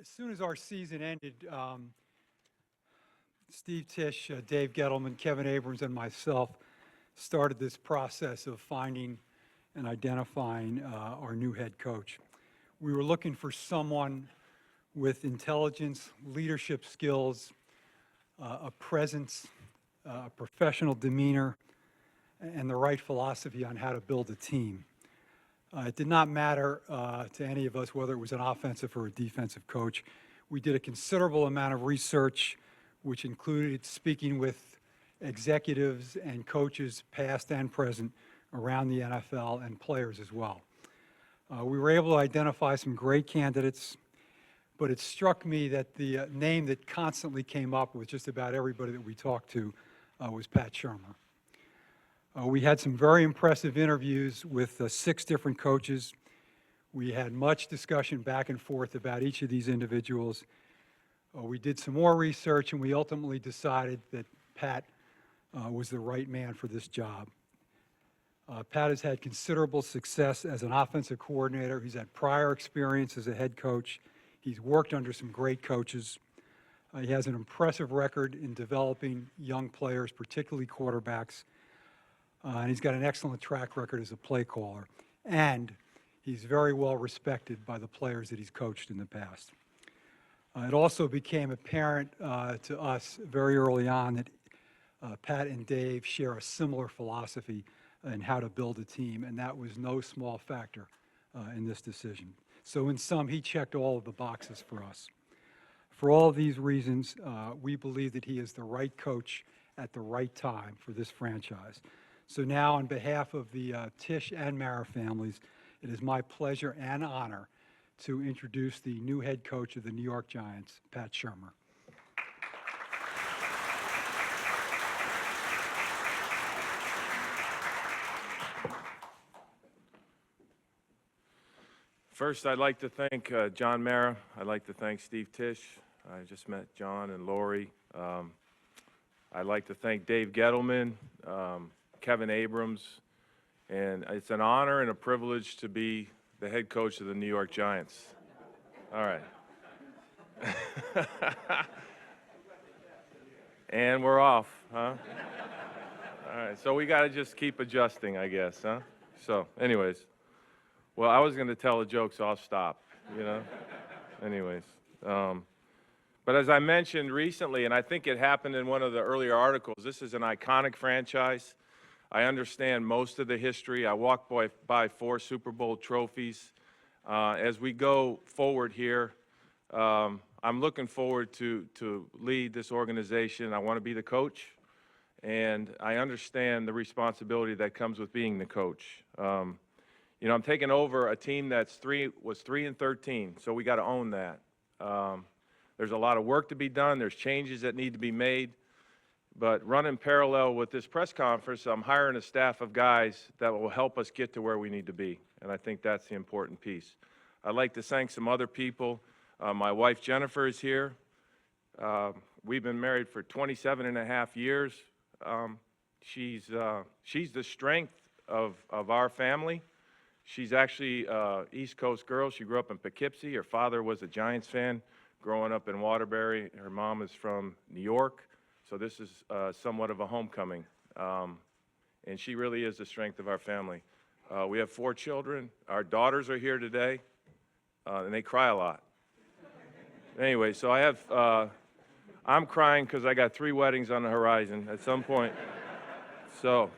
As soon as our season ended, Steve Tisch, Dave Gettleman, Kevin Abrams, and myself started this process of finding and identifying our new head coach. We were looking for someone with intelligence, leadership skills, a presence, a professional demeanor, and the right philosophy on how to build a team. It did not matter to any of us whether it was an offensive or a defensive coach. We did a considerable amount of research, which included speaking with executives and coaches, past and present, around the NFL and players as well. We were able to identify some great candidates, but it struck me that the name that constantly came up with just about everybody that we talked to was Pat Shurmur. We had some very impressive interviews with 6 different coaches. We had much discussion back and forth about each of these individuals. We did some more research, and we ultimately decided that Pat was the right man for this job. Pat has had considerable success as an offensive coordinator. He's had prior experience as a head coach. He's worked under some great coaches. He has an impressive record in developing young players, particularly quarterbacks. And he's got an excellent track record as a play caller. And he's very well respected by the players that he's coached in the past. It also became apparent to us very early on that Pat and Dave share a similar philosophy in how to build a team, and that was no small factor in this decision. So in sum, he checked all of the boxes for us. For all of these reasons, we believe that he is the right coach at the right time for this franchise. So now, on behalf of the Tisch and Mara families, it is my pleasure and honor to introduce the new head coach of the New York Giants, Pat Shurmur. First, I'd like to thank John Mara. I'd like to thank Steve Tisch. I just met John and Lori. I'd like to thank Dave Gettleman, Kevin Abrams, and it's an honor and a privilege to be the head coach of the New York Giants. All right. And we're off, huh? All right, so we got to just keep adjusting, I guess, huh? So, anyways. Well, I was going to tell a joke, so I'll stop, you know? Anyways. But as I mentioned recently, and I think it happened in one of the earlier articles, this is an iconic franchise. I understand most of the history. I walked by 4 Super Bowl trophies. As we go forward here, I'm looking forward to lead this organization. I want to be the coach, and I understand the responsibility that comes with being the coach. You know, I'm taking over a team was 3-13, so we got to own that. There's a lot of work to be done. There's changes that need to be made. But running parallel with this press conference, I'm hiring a staff of guys that will help us get to where we need to be. And I think that's the important piece. I'd like to thank some other people. My wife, Jennifer, is here. We've been married for 27 and a half years. She's the strength of our family. She's actually East Coast girl. She grew up in Poughkeepsie. Her father was a Giants fan growing up in Waterbury. Her mom is from New York. So this is somewhat of a homecoming. And she really is the strength of our family. We have 4 children. Our daughters are here today, and they cry a lot. Anyway, so I'm crying because I got 3 weddings on the horizon at some point. So,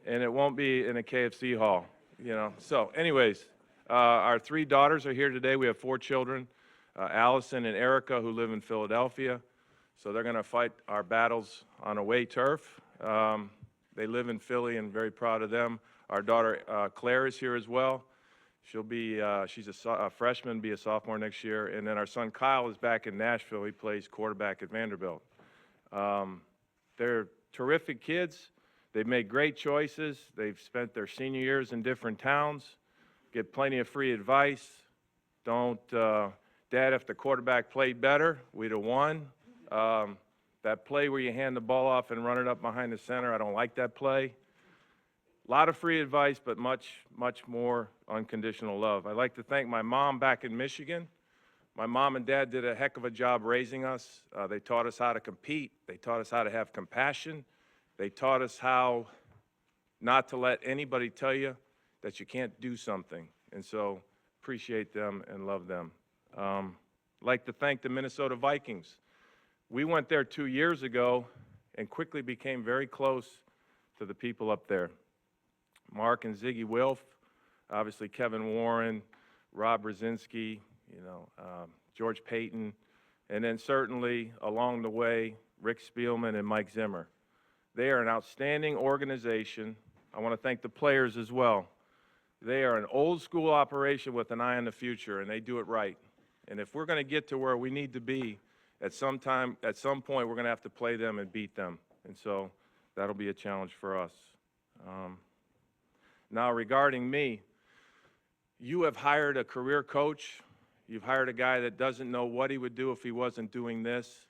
and it won't be in a KFC hall, you know. So anyways, our 3 daughters are here today. We have 4 children, Allison and Erica, who live in Philadelphia. So they're going to fight our battles on away turf. They live in Philly, and very proud of them. Our daughter Claire is here as well. She's a freshman, be a sophomore next year. And then our son Kyle is back in Nashville. He plays quarterback at Vanderbilt. They're terrific kids. They've made great choices. They've spent their senior years in different towns. Get plenty of free advice. Don't, Dad, if the quarterback played better, we'd have won. That play where you hand the ball off and run it up behind the center, I don't like that play. A lot of free advice, but much, much more unconditional love. I'd like to thank my mom back in Michigan. My mom and dad did a heck of a job raising us. They taught us how to compete. They taught us how to have compassion. They taught us how not to let anybody tell you that you can't do something. And so appreciate them and love them. I'd like to thank the Minnesota Vikings. We went there 2 years ago and quickly became very close to the people up there. Mark and Ziggy Wilf, obviously Kevin Warren, Rob Brzezinski, George Payton, and then certainly along the way, Rick Spielman and Mike Zimmer. They are an outstanding organization. I want to thank the players as well. They are an old school operation with an eye on the future, and they do it right. And if we're going to get to where we need to be, at some point, we're going to have to play them and beat them. And so that'll be a challenge for us. Now, regarding me, you have hired a career coach. You've hired a guy that doesn't know what he would do if he wasn't doing this.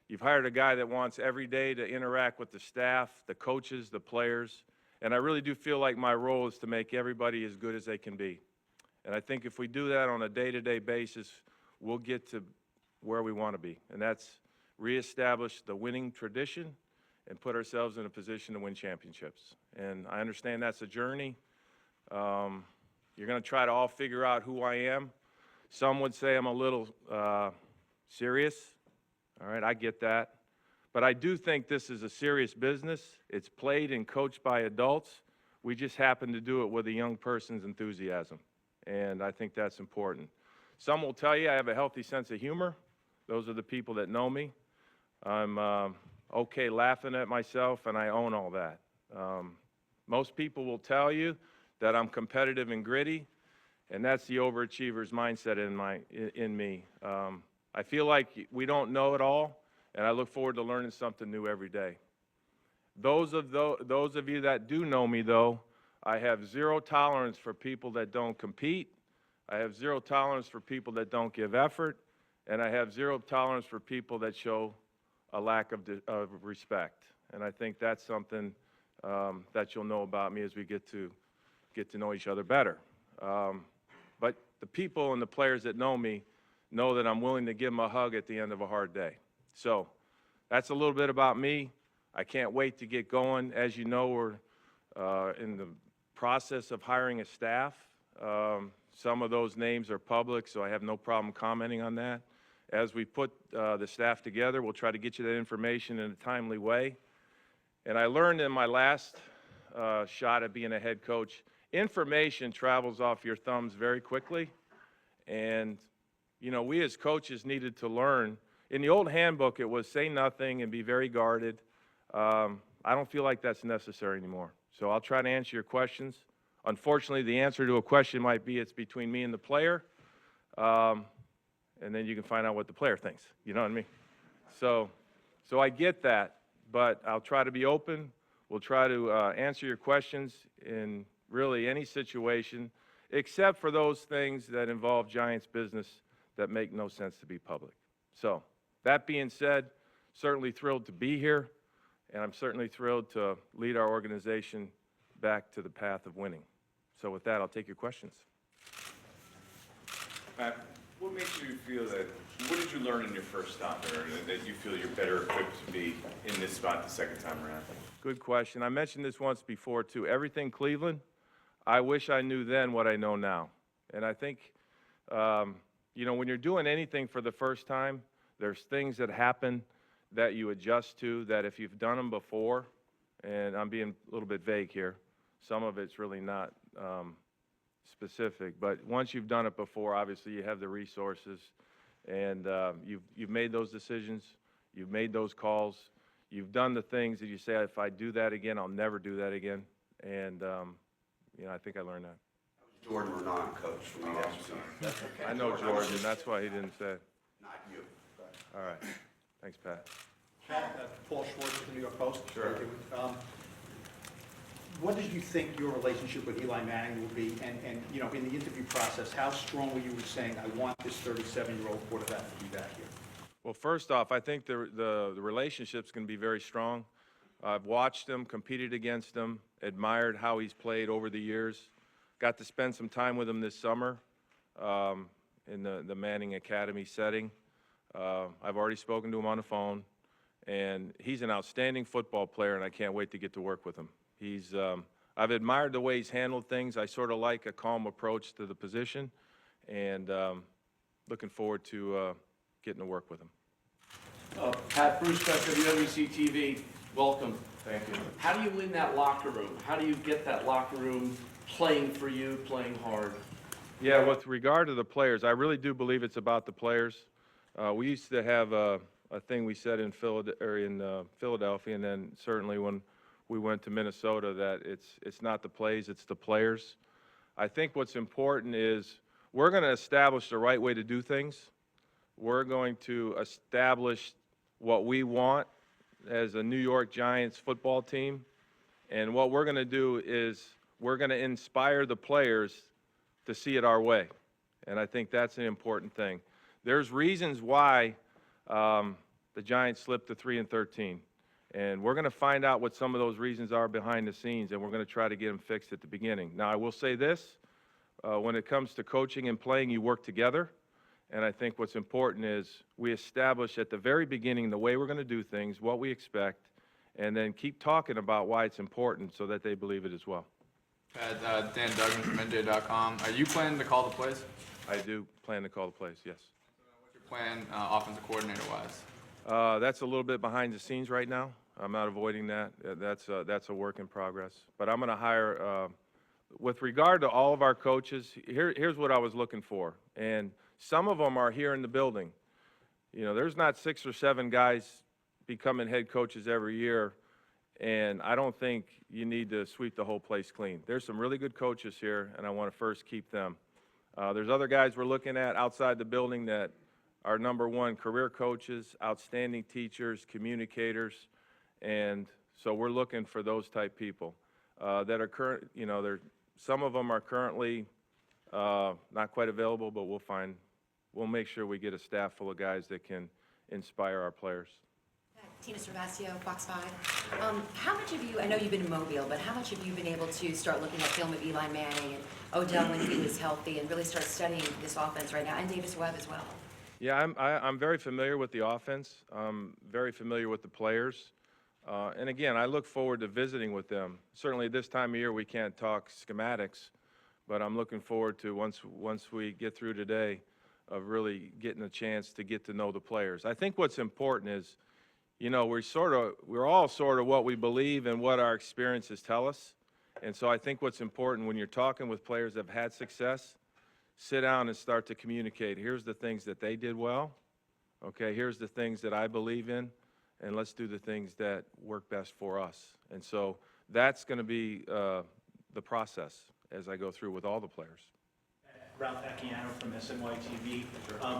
You've hired a guy that wants every day to interact with the staff, the coaches, the players. And I really do feel like my role is to make everybody as good as they can be. And I think if we do that on a day-to-day basis, we'll get to where we want to be. And that's reestablish the winning tradition and put ourselves in a position to win championships. And I understand that's a journey. You're going to try to all figure out who I am. Some would say I'm a little serious. All right, I get that. But I do think this is a serious business. It's played and coached by adults. We just happen to do it with a young person's enthusiasm. And I think that's important. Some will tell you I have a healthy sense of humor. Those are the people that know me. I'm okay laughing at myself, and I own all that. Most people will tell you that I'm competitive and gritty, and that's the overachiever's mindset in me. I feel like we don't know it all, and I look forward to learning something new every day. Those of you that do know me, though, I have zero tolerance for people that don't compete. I have zero tolerance for people that don't give effort, and I have zero tolerance for people that show a lack of respect. And I think that's something that you'll know about me as we get to know each other better. But the people and the players that know me know that I'm willing to give them a hug at the end of a hard day. So that's a little bit about me. I can't wait to get going. As you know, we're in the process of hiring a staff. Some of those names are public, so I have no problem commenting on that. As we put the staff together, we'll try to get you that information in a timely way. And I learned in my last shot at being a head coach, information travels off your thumbs very quickly. And, we as coaches needed to learn. In the old handbook, it was say nothing and be very guarded. I don't feel like that's necessary anymore. So I'll try to answer your questions. Unfortunately, the answer to a question might be it's between me and the player. And then you can find out what the player thinks. You know what I mean? So I get that, but I'll try to be open. We'll try to answer your questions in really any situation, except for those things that involve Giants business that make no sense to be public. So that being said, certainly thrilled to be here, and I'm certainly thrilled to lead our organization back to the path of winning. So with that, I'll take your questions. Pat, what makes you feel what did you learn in your first stop there that you feel you're better equipped to be in this spot the second time around? Good question. I mentioned this once before, too. Everything Cleveland, I wish I knew then what I know now. And I think, when you're doing anything for the first time, there's things that happen that you adjust to that if you've done them before, and I'm being a little bit vague here, some of it's really not specific, but once you've done it before, obviously you have the resources, and you've made those decisions, you've made those calls, you've done the things that you say, if I do that again, I'll never do that again, and I think I learned that. Jordan Renan, coach from the FC. That's okay. I know George, and that's why he didn't say it. Not you. All right, thanks, Pat. Pat, Paul Schwartz with the New York Post. Sure. What did you think your relationship with Eli Manning will be? And in the interview process, how strong were you in saying, I want this 37-year-old quarterback to be back here? Well, first off, I think the relationship's going to be very strong. I've watched him, competed against him, admired how he's played over the years. Got to spend some time with him this summer. in the Manning Academy setting. I've already spoken to him on the phone, and he's an outstanding football player, and I can't wait to get to work with him. I've admired the way he's handled things. I sort of like a calm approach to the position, and looking forward to getting to work with him. Pat, Bruce Becker, WWC TV, welcome. Thank you. How do you win that locker room? How do you get that locker room playing for you, playing hard? Yeah, with regard to the players, I really do believe it's about the players. We used to have a thing we said in Philadelphia, and then certainly when we went to Minnesota, that it's not the plays, it's the players. I think what's important is we're going to establish the right way to do things. We're going to establish what we want as a New York Giants football team. And what we're going to do is we're going to inspire the players to see it our way. And I think that's an important thing. There's reasons why the Giants slipped to 3-13. And we're going to find out what some of those reasons are behind the scenes, and we're going to try to get them fixed at the beginning. Now, I will say this, when it comes to coaching and playing, you work together. And I think what's important is we establish at the very beginning the way we're going to do things, what we expect, and then keep talking about why it's important so that they believe it as well. Pat, Dan Duggan from NJ.com. Are you planning to call the plays? I do plan to call the plays, yes. What's your plan offensive coordinator-wise? That's a little bit behind the scenes right now. I'm not avoiding that. That's a work in progress. But I'm going to hire, with regard to all of our coaches, here's what I was looking for. And some of them are here in the building. You know, there's not 6 or 7 guys becoming head coaches every year, and I don't think you need to sweep the whole place clean. There's some really good coaches here, and I want to first keep them. There's other guys we're looking at outside the building that are #1 career coaches, outstanding teachers, communicators, and so we're looking for those type people that are current. You know, some of them are currently not quite available, but we'll make sure we get a staff full of guys that can inspire our players. Tina Cervasio, Fox 5. How much have you, I know you've been in Mobile, but how much have you been able to start looking at film of Eli Manning and Odell when he was healthy and really start studying this offense right now, and Davis Webb as well? Yeah, I'm very familiar with the offense. I'm very familiar with the players. And again, I look forward to visiting with them. Certainly this time of year we can't talk schematics, but I'm looking forward to once we get through today of really getting a chance to get to know the players. I think what's important is, you know, we're all sort of what we believe and what our experiences tell us. And so I think what's important when you're talking with players that have had success, sit down and start to communicate. Here's the things that they did well. Okay, here's the things that I believe in, and let's do the things that work best for us. And so that's going to be the process as I go through with all the players. Ralph Acciano from SNY TV.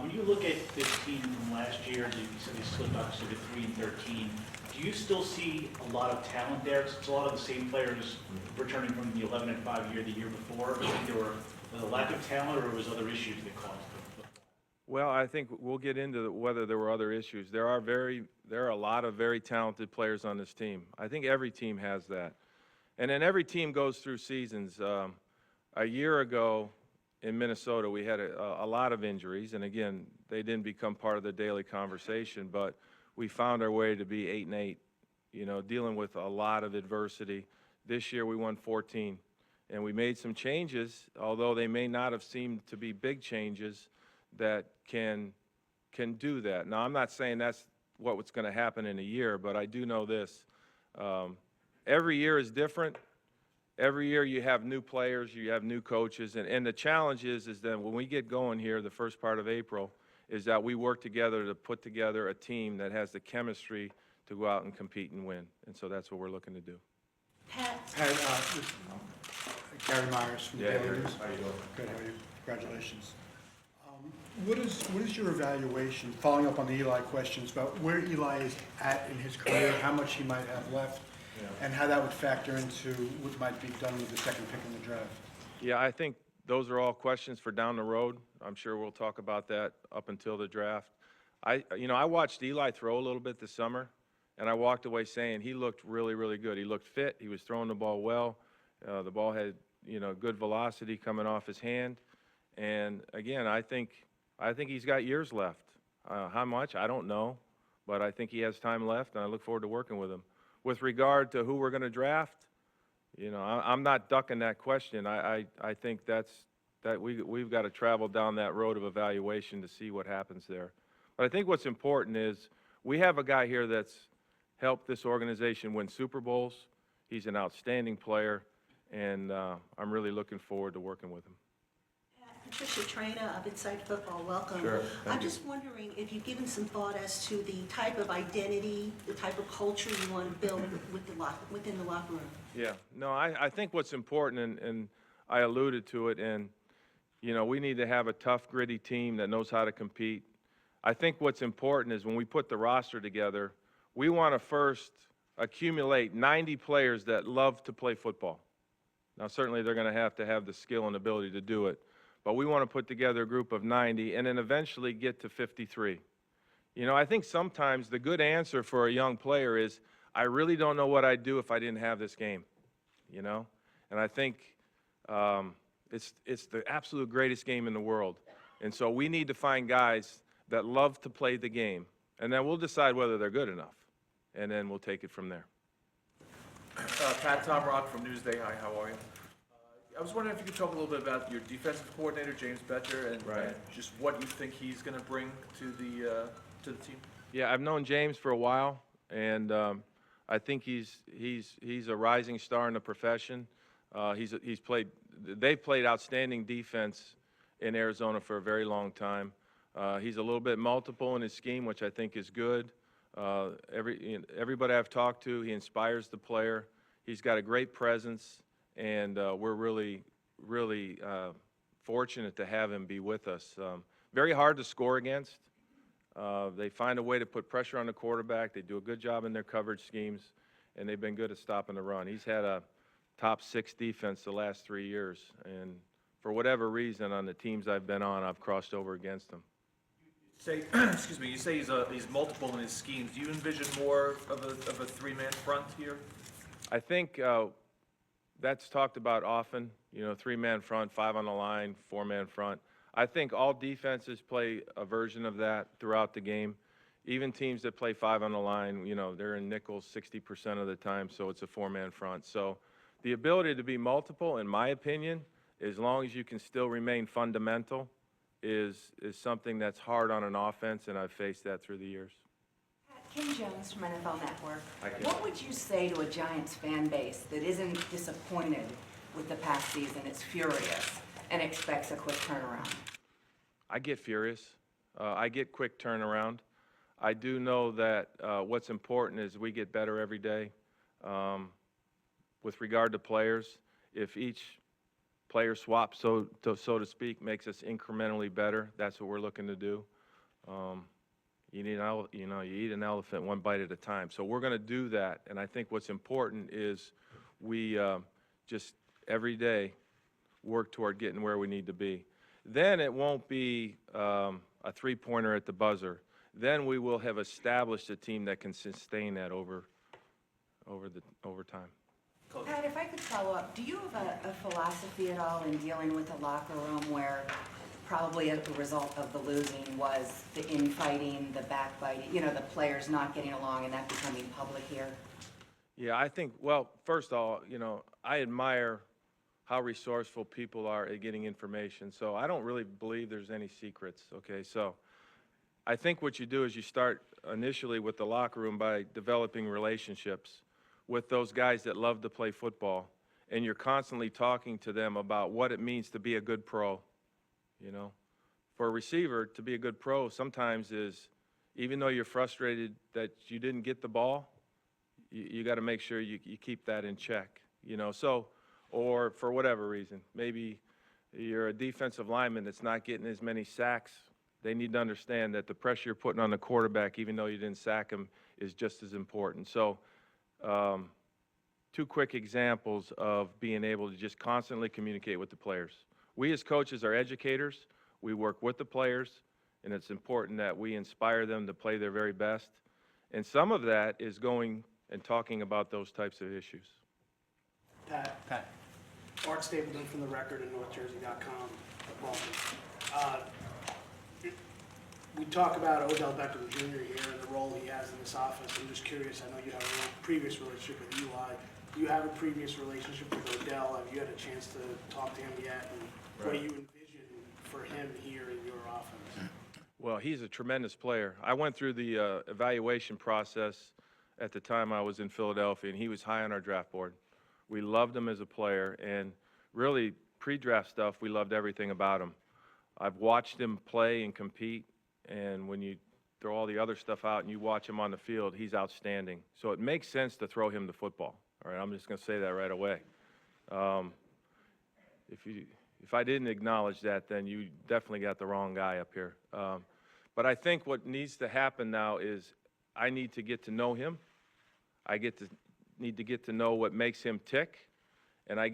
When you look at this team from last year, you said they slipped obviously to 3-13. Do you still see a lot of talent there? It's a lot of the same players returning from the 11-5 year the year before. Do you think there was a lack of talent, or was other issues that caused it? Well, I think we'll get into whether there were other issues. There are a lot of very talented players on this team. I think every team has that. And then every team goes through seasons. A year ago in Minnesota, we had a lot of injuries. And again, they didn't become part of the daily conversation, but we found our way to be 8-8, you know, dealing with a lot of adversity. This year we won 14. And we made some changes, although they may not have seemed to be big changes, that can do that. Now, I'm not saying that's what's going to happen in a year, but I do know this. Every year is different. Every year you have new players, you have new coaches, and the challenge is that when we get going here the first part of April, is that we work together to put together a team that has the chemistry to go out and compete and win. And so that's what we're looking to do. Pat, Gary Myers from the Yeah, Daily Gary. News. How you doing? Good, how are you? Congratulations. What is your evaluation, following up on the Eli questions, about where Eli is at in his career, how much he might have left, and how that would factor into what might be done with the second pick in the draft? Yeah, I think those are all questions for down the road. I'm sure we'll talk about that up until the draft. I watched Eli throw a little bit this summer, and I walked away saying he looked really, really good. He looked fit. He was throwing the ball well. The ball had, good velocity coming off his hand. And again, I think I think he's got years left. How much? I don't know, but I think he has time left, and I look forward to working with him. With regard to who we're going to draft, you know, I'm not ducking that question. I think that we've got to travel down that road of evaluation to see what happens there. But I think what's important is we have a guy here that's helped this organization win Super Bowls. He's an outstanding player, and I'm really looking forward to working with him. Patricia Traina of Inside Football, welcome. Sure, thank I'm you. just wondering if you've given some thought as to the type of identity, the type of culture you want to build within the locker room. Yeah, no, I think what's important, and I alluded to it, and, you know, we need to have a tough, gritty team that knows how to compete. I think what's important is when we put the roster together, we want to first accumulate 90 players that love to play football. Now, certainly they're going to have the skill and ability to do it, but we want to put together a group of 90 and then eventually get to 53. You know, I think sometimes the good answer for a young player is, I really don't know what I'd do if I didn't have this game, you know? And I think it's the absolute greatest game in the world. And so we need to find guys that love to play the game, and then we'll decide whether they're good enough, and then we'll take it from there. Pat, Tom Rock from Newsday. Hi, how are you? I was wondering if you could talk a little bit about your defensive coordinator, James Bettcher, and just what you think he's going to bring to the team. Yeah, I've known James for a while, and I think he's a rising star in the profession. They've played outstanding defense in Arizona for a very long time. He's a little bit multiple in his scheme, which I think is good. Everybody I've talked to, he inspires the player. He's got a great presence, and we're really fortunate to have him be with us. Very hard to score against. They find a way to put pressure on the quarterback. They do a good job in their coverage schemes, and they've been good at stopping the run. He's had a top 6 defense the last 3 years, and for whatever reason, on the teams I've been on, I've crossed over against him. Excuse me. You say he's multiple in his schemes. Do you envision more of a three-man front here? I think that's talked about often. You know, 3-man front, 5 on the line, 4-man front. I think all defenses play a version of that throughout the game. Even teams that play 5 on the line, you know, they're in nickels 60% of the time, so it's a 4-man front. So the ability to be multiple, in my opinion, as long as you can still remain fundamental, is something that's hard on an offense, and I've faced that through the years. Kim Jones from NFL Network. Hi, Kim. What would you say to a Giants fan base that isn't disappointed with the past season, is furious, and expects a quick turnaround? I get furious. I get quick turnaround. I do know that what's important is we get better every day. With regard to players, if each player swap, so to speak, makes us incrementally better, that's what we're looking to do. You eat an elephant one bite at a time. So we're going to do that, and I think what's important is we just every day work toward getting where we need to be. Then it won't be a three-pointer at the buzzer. Then we will have established a team that can sustain that over time. Pat, if I could follow up, do you have a philosophy at all in dealing with the locker room where probably as a result of the losing was the infighting, the backbiting, you know, the players not getting along and that becoming public here? Yeah, I think, well, first of all, you know, I admire how resourceful people are at getting information. So I don't really believe there's any secrets, okay? So I think what you do is you start initially with the locker room by developing relationships with those guys that love to play football, and you're constantly talking to them about what it means to be a good pro, you know? For a receiver, to be a good pro sometimes is, even though you're frustrated that you didn't get the ball, you got to make sure you keep that in check, you know? So, or for whatever reason, maybe you're a defensive lineman that's not getting as many sacks. They need to understand that the pressure you're putting on the quarterback, even though you didn't sack him, is just as important. So, 2 quick examples of being able to just constantly communicate with the players. We as coaches are educators. We work with the players, and it's important that we inspire them to play their very best. And some of that is going and talking about those types of issues. Pat. Art Stapleton from The Record and NorthJersey.com. we talk about Odell Beckham Jr. here and the role he has in this offense. I'm just curious, I know you have a previous relationship with Eli. Do you have a previous relationship with Odell? Have you had a chance to talk to him yet? And what do you envision for him here in your offense? Well, he's a tremendous player. I went through the evaluation process at the time I was in Philadelphia, and he was high on our draft board. We loved him as a player, and really, pre-draft stuff, we loved everything about him. I've watched him play and compete, and when you throw all the other stuff out and you watch him on the field, he's outstanding. So it makes sense to throw him the football. All right, I'm just going to say that right away. If I didn't acknowledge that, then you definitely got the wrong guy up here. But I think what needs to happen now is I need to get to know him. Need to get to know what makes him tick, and I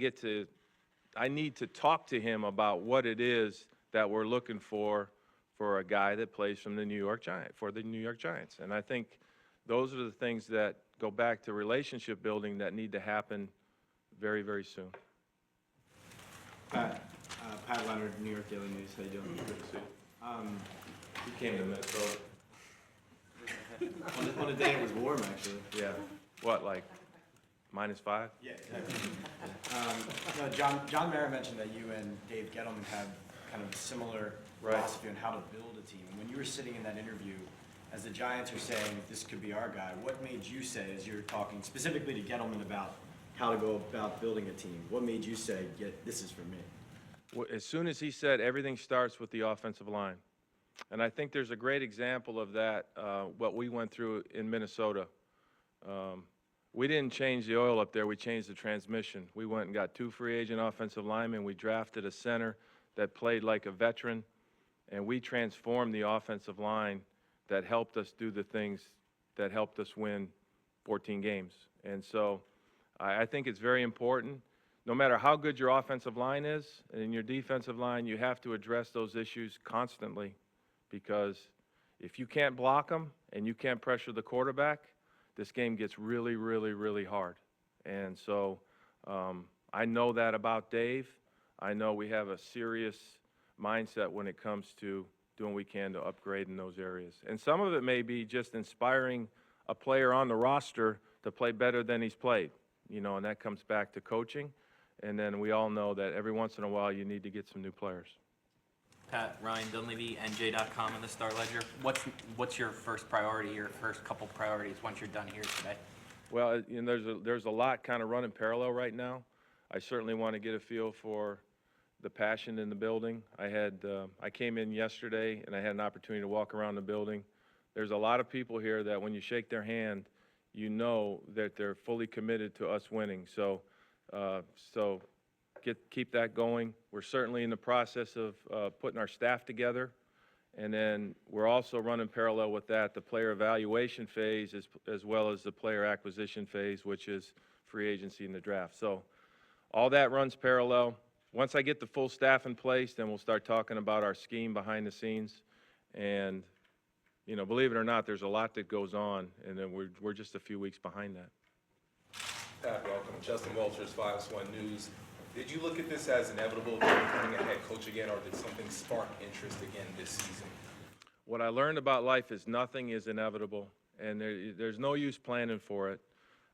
need to talk to him about what it is that we're looking for a guy that plays for the New York Giants. And I think those are the things that go back to relationship building that need to happen very, very soon. Pat Leonard, New York Daily News. How you doing? Good to see you. He came to Minnesota. On a day it was warm, actually. Yeah. What, like -5? Yeah, exactly. No, John Mara mentioned that you and Dave Gettleman have kind of a similar philosophy on how to build a team. And when you were sitting in that interview, as the Giants are saying, this could be our guy, what made you say, as you're talking specifically to Gettleman about how to go about building a team, what made you say, this is for me? Well, as soon as he said everything starts with the offensive line. And I think there's a great example of that, what we went through in Minnesota. We didn't change the oil up there, we changed the transmission. We went and got 2 free agent offensive linemen. We drafted a center that played like a veteran, and we transformed the offensive line that helped us do the things that helped us win 14 games. And so I think it's very important. No matter how good your offensive line is and your defensive line, you have to address those issues constantly, because if you can't block them and you can't pressure the quarterback, this game gets really, really, really hard. And so I know that about Dave. I know we have a serious mindset when it comes to doing what we can to upgrade in those areas. And some of it may be just inspiring a player on the roster to play better than he's played, and that comes back to coaching. And then we all know that every once in a while you need to get some new players. Pat, Ryan Dunleavy, NJ.com and the Star Ledger. What's your first priority, your first couple priorities once you're done here today? Well, there's a lot kind of running parallel right now. I certainly want to get a feel for the passion in the building. I came in yesterday and I had an opportunity to walk around the building. There's a lot of people here that when you shake their hand, you know that they're fully committed to us winning. So keep that going. We're certainly in the process of putting our staff together, and then we're also running parallel with that the player evaluation phase as well as the player acquisition phase, which is free agency and the draft. So all that runs parallel. Once I get the full staff in place, then we'll start talking about our scheme behind the scenes. And, believe it or not, there's a lot that goes on, and then we're just a few weeks behind that. Pat, welcome. Justin Walters, Fox 1 News. Did you look at this as inevitable becoming a head coach again, or did something spark interest again this season? What I learned about life is nothing is inevitable, and there's no use planning for it.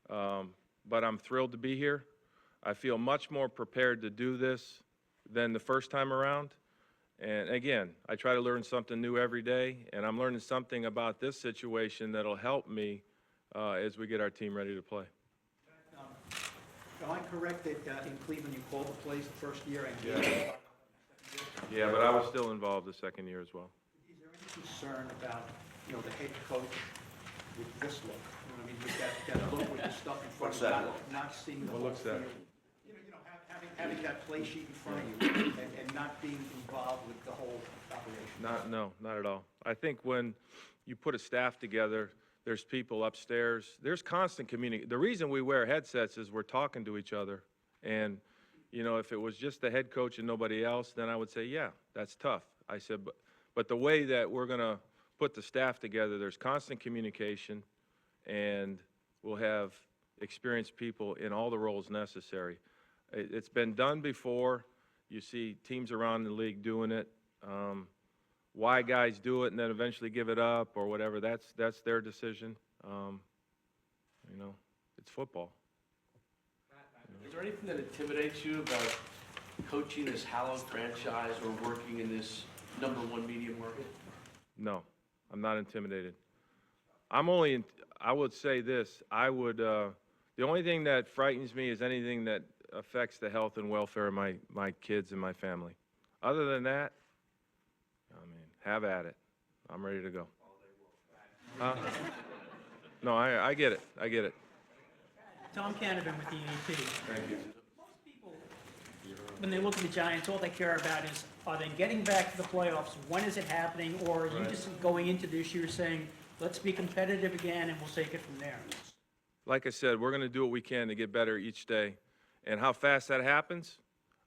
But I'm thrilled to be here. I feel much more prepared to do this than the first time around. And again, I try to learn something new every day, and I'm learning something about this situation that'll help me as we get our team ready to play. Am I correct that in Cleveland you called the plays the first year and Yeah, but I was still involved the second year as well. Is there any concern about, the head coach with this look? I mean, with that look with the stuff in front of you, not seeing the What whole looks that? field? Having that play sheet in front of you and not being involved with the whole operation. Not at all. I think when you put a staff together, there's people upstairs. There's constant communication. The reason we wear headsets is we're talking to each other. And, if it was just the head coach and nobody else, then I would say, yeah, that's tough. I said, but the way that we're going to put the staff together, there's constant communication, and we'll have experienced people in all the roles necessary. It's been done before. You see teams around the league doing it. why guys do it and then eventually give it up or whatever, that's their decision. You know, it's football. Is there anything that intimidates you about coaching this hallowed franchise or working in this #1 media market? No, I'm not intimidated. I would say this, the only thing that frightens me is anything that affects the health and welfare of my kids and my family. Other than that, I mean, have at it. I'm ready to go. Huh? No, I get it. I get it. Tom Canavan with the AP. Thank you. Most people, when they look at the Giants, all they care about is, are they getting back to the playoffs? When is it happening? Or are you Right. just going into this year saying, let's be competitive again and we'll take it from there? Like I said, we're going to do what we can to get better each day. And how fast that happens,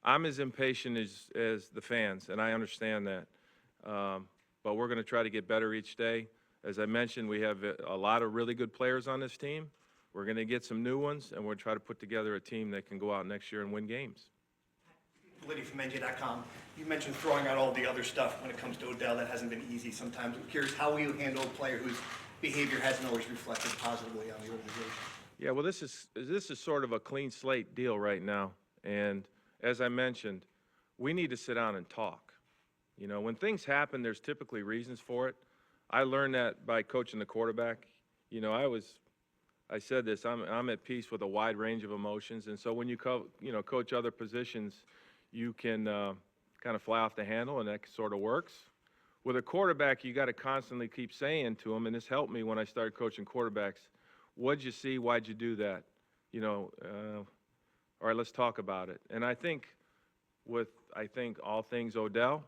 I'm as impatient as the fans, and I understand that. But we're going to try to get better each day. As I mentioned, we have a lot of really good players on this team. We're going to get some new ones, and we're going to try to put together a team that can go out next year and win games. Liddy from NJ.com. You mentioned throwing out all the other stuff when it comes to Odell. That hasn't been easy sometimes. I'm curious, how will you handle a player whose behavior hasn't always reflected positively on the organization? Yeah, well, this is sort of a clean slate deal right now. And as I mentioned, we need to sit down and talk. You know, when things happen, there's typically reasons for it. I learned that by coaching the quarterback. You know, I said this, I'm at peace with a wide range of emotions. And so when you coach other positions, you can kind of fly off the handle, and that sort of works. With a quarterback, you got to constantly keep saying to him, and this helped me when I started coaching quarterbacks, what'd you see, why'd you do that? You know, all right, let's talk about it. And I think all things Odell,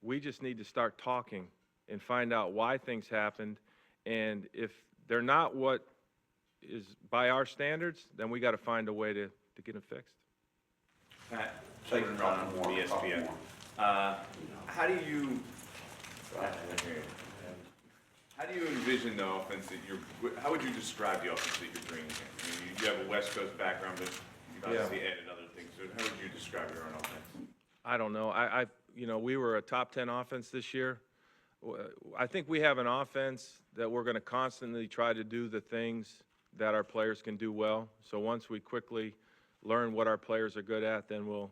we just need to start talking and find out why things happened. And if they're not what is by our standards, then we got to find a way to get them fixed. Pat Shurmur from ESPN. How do you envision the offense that how would you describe the offense that you're bringing in? I mean, you have a West Coast background, but you've obviously added other things. So how would you describe your own offense? I don't know. We were a top 10 offense this year. I think we have an offense that we're going to constantly try to do the things that our players can do well. So once we quickly learn what our players are good at, then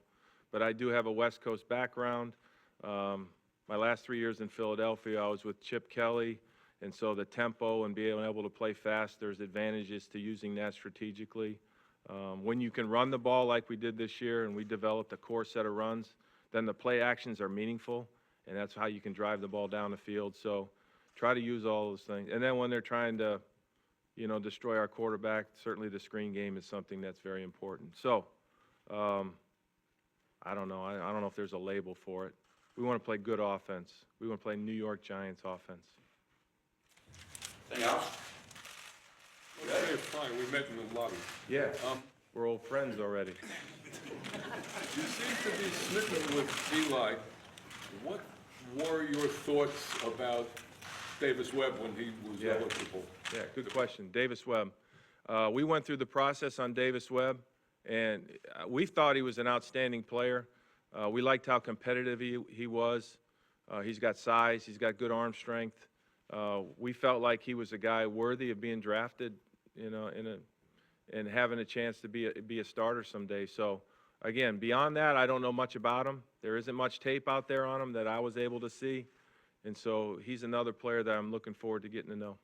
but I do have a West Coast background. My last 3 years in Philadelphia, I was with Chip Kelly, and so the tempo and being able to play fast, there's advantages to using that strategically. When you can run the ball like we did this year, and we developed a core set of runs, then the play actions are meaningful, and that's how you can drive the ball down the field. So try to use all those things. And then when they're trying to, destroy our quarterback, certainly the screen game is something that's very important. So I don't know. I don't know if there's a label for it. We want to play good offense. We want to play New York Giants offense. Anything else? Okay, fine, we met in the lobby. Yeah, we're old friends already. You seem to be smitten with Eli. What were your thoughts about Davis Webb when he was eligible? Yeah, good question. Davis Webb. We went through the process on Davis Webb, and we thought he was an outstanding player. We liked how competitive he was. He's got size. He's got good arm strength. We felt like he was a guy worthy of being drafted, and having a chance to be a starter someday. So, again, beyond that, I don't know much about him. There isn't much tape out there on him that I was able to see. And so he's another player that I'm looking forward to getting to know.